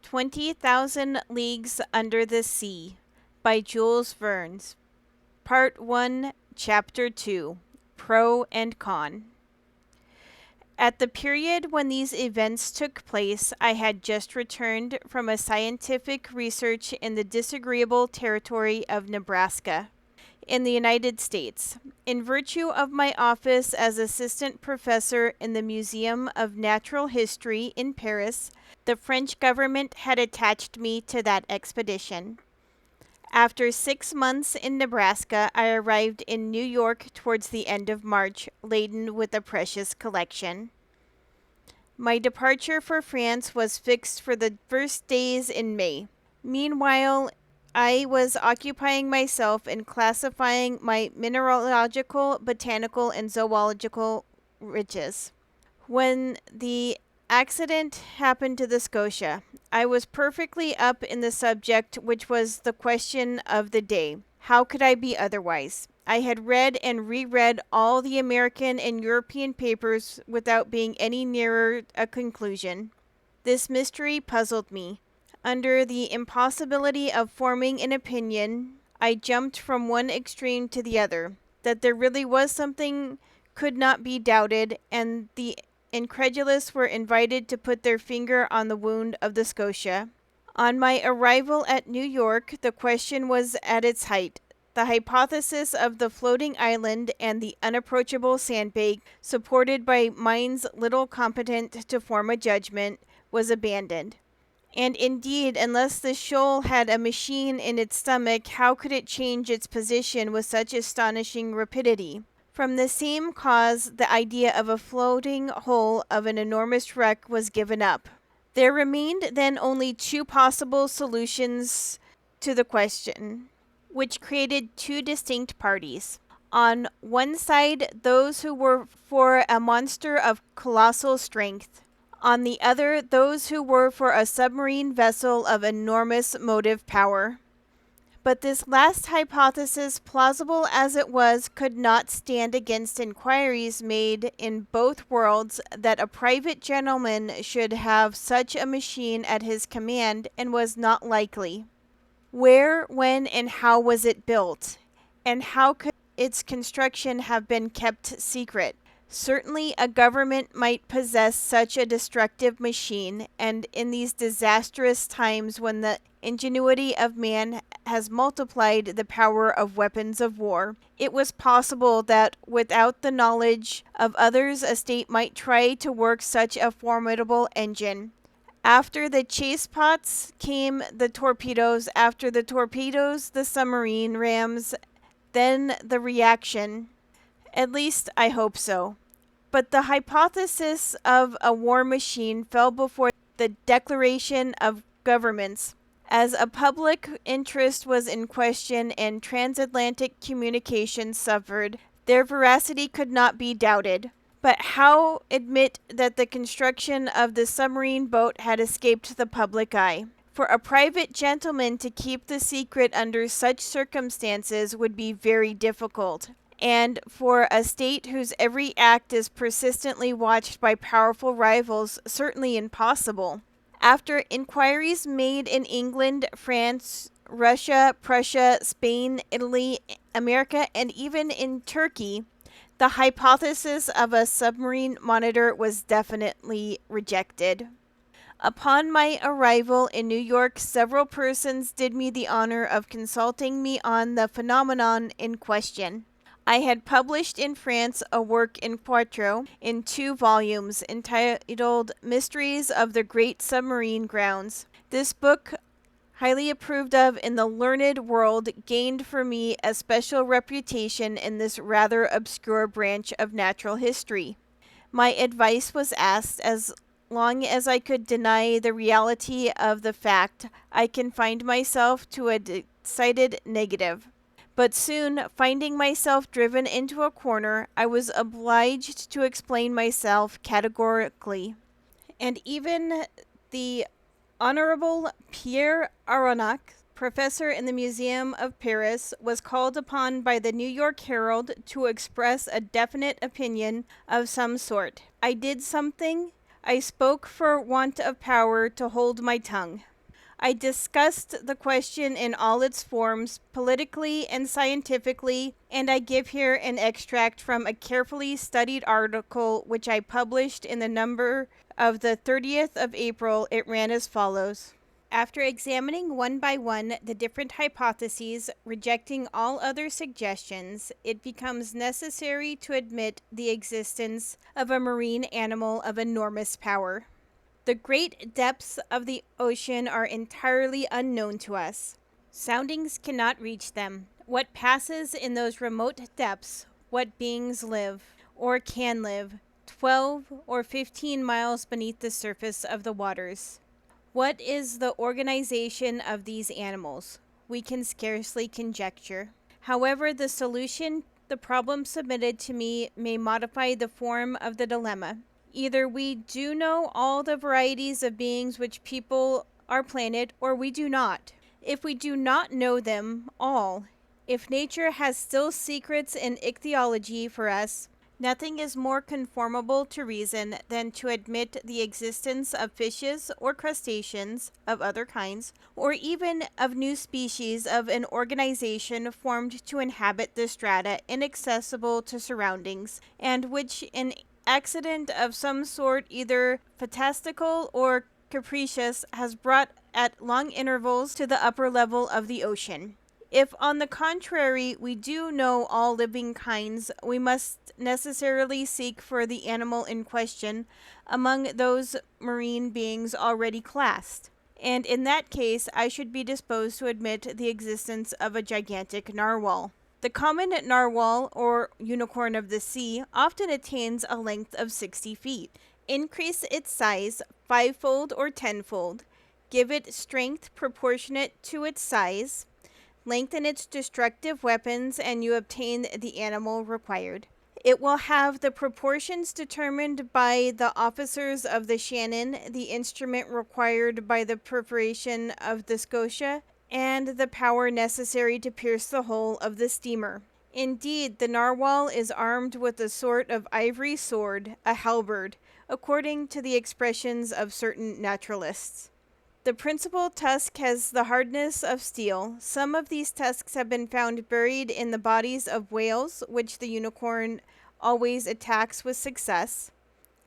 20,000 Leagues Under the Sea by Jules Verne. Part 1, Chapter 2, Pro and Con. At the period when these events took place, I had just returned from a scientific research in the disagreeable territory of Nebraska, in the United States. In virtue of my office as assistant professor in the Museum of Natural History in Paris, the French government had attached me to that expedition. After 6 months in Nebraska, I arrived in New York towards the end of March, laden with a precious collection. My departure for France was fixed for the first days in May. Meanwhile, I was occupying myself in classifying my mineralogical, botanical, and zoological riches. When the accident happened to the Scotia, I was perfectly up in the subject, which was the question of the day. How could I be otherwise? I had read and reread all the American and European papers without being any nearer a conclusion. This mystery puzzled me. Under the impossibility of forming an opinion, I jumped from one extreme to the other. That there really was something could not be doubted, and the incredulous were invited to put their finger on the wound of the Scotia. On my arrival at New York, the question was at its height. The hypothesis of the floating island and the unapproachable sandbank, supported by minds little competent to form a judgment, was abandoned. And indeed, unless the shoal had a machine in its stomach, how could it change its position with such astonishing rapidity? From the same cause, the idea of a floating hull of an enormous wreck was given up. There remained then only two possible solutions to the question, which created two distinct parties. On one side, those who were for a monster of colossal strength. On the other, those who were for a submarine vessel of enormous motive power. But this last hypothesis, plausible as it was, could not stand against inquiries made in both worlds that a private gentleman should have such a machine at his command, and was not likely. Where, when, and how was it built? And how could its construction have been kept secret? Certainly a government might possess such a destructive machine, and in these disastrous times when the ingenuity of man has multiplied the power of weapons of war, it was possible that without the knowledge of others a state might try to work such a formidable engine. After the chasepots came the torpedoes, after the torpedoes the submarine rams, then the reaction. At least I hope so. But the hypothesis of a war machine fell before the declaration of governments. As a public interest was in question and transatlantic communication suffered, their veracity could not be doubted. But how admit that the construction of the submarine boat had escaped the public eye? For a private gentleman to keep the secret under such circumstances would be very difficult, and for a state whose every act is persistently watched by powerful rivals, certainly impossible. After inquiries made in England, France, Russia, Prussia, Spain, Italy, America, and even in Turkey, the hypothesis of a submarine monitor was definitely rejected. Upon my arrival in New York, several persons did me the honor of consulting me on the phenomenon in question. I had published in France a work in quarto, in 2 volumes, entitled Mysteries of the Great Submarine Grounds. This book, highly approved of in the learned world, gained for me a special reputation in this rather obscure branch of natural history. My advice was asked. As long as I could deny the reality of the fact, I confined myself to a decided negative. But soon, finding myself driven into a corner, I was obliged to explain myself categorically. And even the Honorable Pierre Aronnax, professor in the Museum of Paris, was called upon by the New York Herald to express a definite opinion of some sort. I did something. I spoke for want of power to hold my tongue. I discussed the question in all its forms, politically and scientifically, and I give here an extract from a carefully studied article which I published in the number of the 30th of April. It ran as follows. After examining one by one the different hypotheses, rejecting all other suggestions, it becomes necessary to admit the existence of a marine animal of enormous power. The great depths of the ocean are entirely unknown to us. Soundings cannot reach them. What passes in those remote depths, what beings live, or can live, 12 or 15 miles beneath the surface of the waters? What is the organization of these animals? We can scarcely conjecture. However, the problem submitted to me may modify the form of the dilemma. Either we do know all the varieties of beings which people our planet, or we do not. If we do not know them all, if nature has still secrets in ichthyology for us, nothing is more conformable to reason than to admit the existence of fishes or crustaceans of other kinds, or even of new species of an organization formed to inhabit the strata inaccessible to surroundings, and which in accident of some sort, either fantastical or capricious, has brought at long intervals to the upper level of the ocean. If, on the contrary, we do know all living kinds, we must necessarily seek for the animal in question among those marine beings already classed. And in that case, I should be disposed to admit the existence of a gigantic narwhal. The common narwhal, or unicorn of the sea, often attains a length of 60 feet. Increase its size fivefold or tenfold. Give it strength proportionate to its size. Lengthen its destructive weapons, and you obtain the animal required. It will have the proportions determined by the officers of the Shannon, the instrument required by the perforation of the Scotia, and the power necessary to pierce the hull of the steamer. Indeed, the narwhal is armed with a sort of ivory sword, a halberd, according to the expressions of certain naturalists. The principal tusk has the hardness of steel. Some of these tusks have been found buried in the bodies of whales, which the unicorn always attacks with success.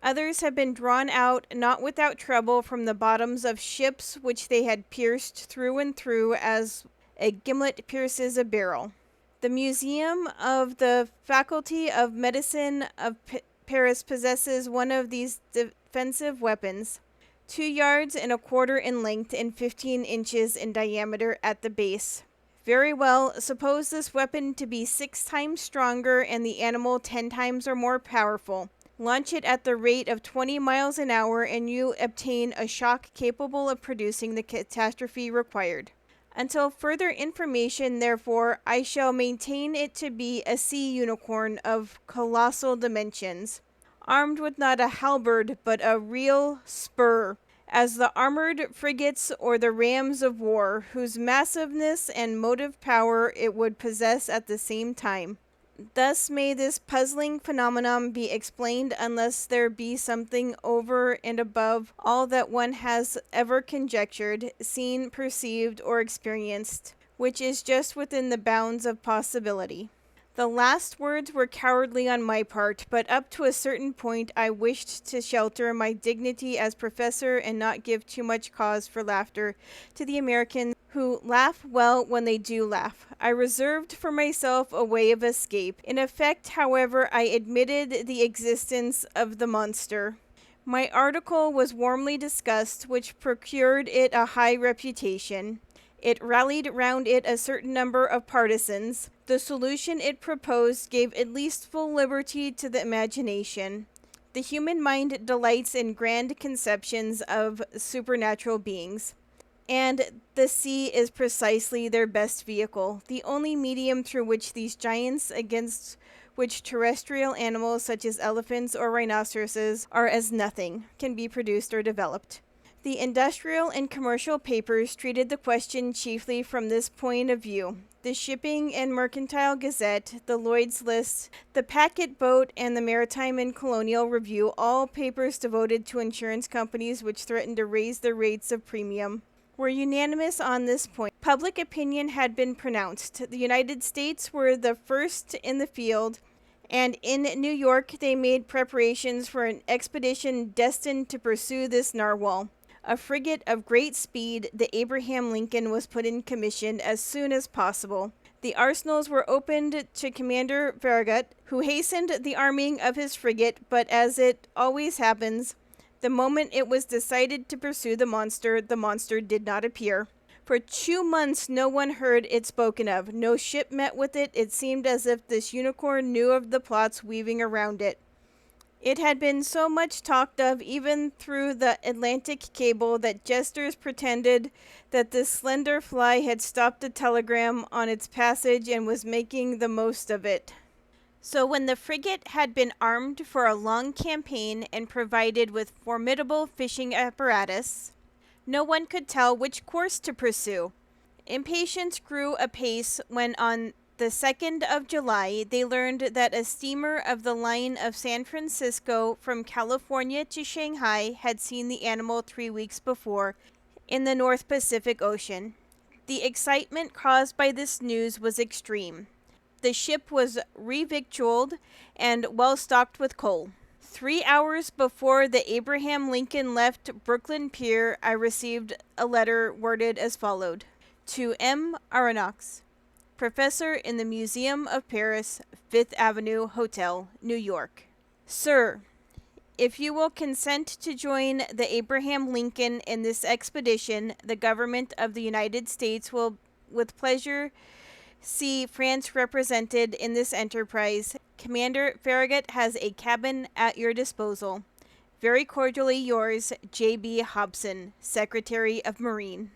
Others have been drawn out, not without trouble, from the bottoms of ships which they had pierced through and through as a gimlet pierces a barrel. The Museum of the Faculty of Medicine of Paris possesses one of these defensive weapons, 2 yards and a quarter in length and 15 inches in diameter at the base. Very well, suppose this weapon to be 6 times stronger and the animal 10 times or more powerful. Launch it at the rate of 20 miles an hour and you obtain a shock capable of producing the catastrophe required. Until further information, therefore, I shall maintain it to be a sea unicorn of colossal dimensions, armed with not a halberd but a real spur, as the armored frigates or the rams of war, whose massiveness and motive power it would possess at the same time. Thus may this puzzling phenomenon be explained, unless there be something over and above all that one has ever conjectured, seen, perceived, or experienced, which is just within the bounds of possibility. The last words were cowardly on my part, but up to a certain point I wished to shelter my dignity as professor and not give too much cause for laughter to the Americans who laugh well when they do laugh. I reserved for myself a way of escape. In effect, however, I admitted the existence of the monster. My article was warmly discussed, which procured it a high reputation. It rallied round it a certain number of partisans. The solution it proposed gave at least full liberty to the imagination. The human mind delights in grand conceptions of supernatural beings, and the sea is precisely their best vehicle, the only medium through which these giants, against which terrestrial animals such as elephants or rhinoceroses are as nothing, can be produced or developed. The industrial and commercial papers treated the question chiefly from this point of view. The Shipping and Mercantile Gazette, the Lloyd's List, the Packet Boat, and the Maritime and Colonial Review, all papers devoted to insurance companies which threatened to raise their rates of premium, were unanimous on this point. Public opinion had been pronounced. The United States were the first in the field, and in New York they made preparations for an expedition destined to pursue this narwhal. A frigate of great speed, the Abraham Lincoln, was put in commission as soon as possible. The arsenals were opened to Commander Farragut, who hastened the arming of his frigate, but as it always happens, the moment it was decided to pursue the monster did not appear. For 2 months no one heard it spoken of. No ship met with it. It seemed as if this unicorn knew of the plots weaving around it. It had been so much talked of even through the Atlantic cable that jesters pretended that this slender fly had stopped a telegram on its passage and was making the most of it. So when the frigate had been armed for a long campaign and provided with formidable fishing apparatus, no one could tell which course to pursue. Impatience grew apace when on the 2nd of July they learned that a steamer of the line of San Francisco from California to Shanghai had seen the animal 3 weeks before in the North Pacific Ocean. The excitement caused by this news was extreme. The ship was revictualled and well stocked with coal. 3 hours before the Abraham Lincoln left Brooklyn Pier, I received a letter worded as followed: To M. Aronnax, Professor in the Museum of Paris, Fifth Avenue Hotel, New York. Sir, if you will consent to join the Abraham Lincoln in this expedition, the government of the United States will with pleasure see France represented in this enterprise. Commander Farragut has a cabin at your disposal. Very cordially yours, J.B. Hobson, Secretary of Marine.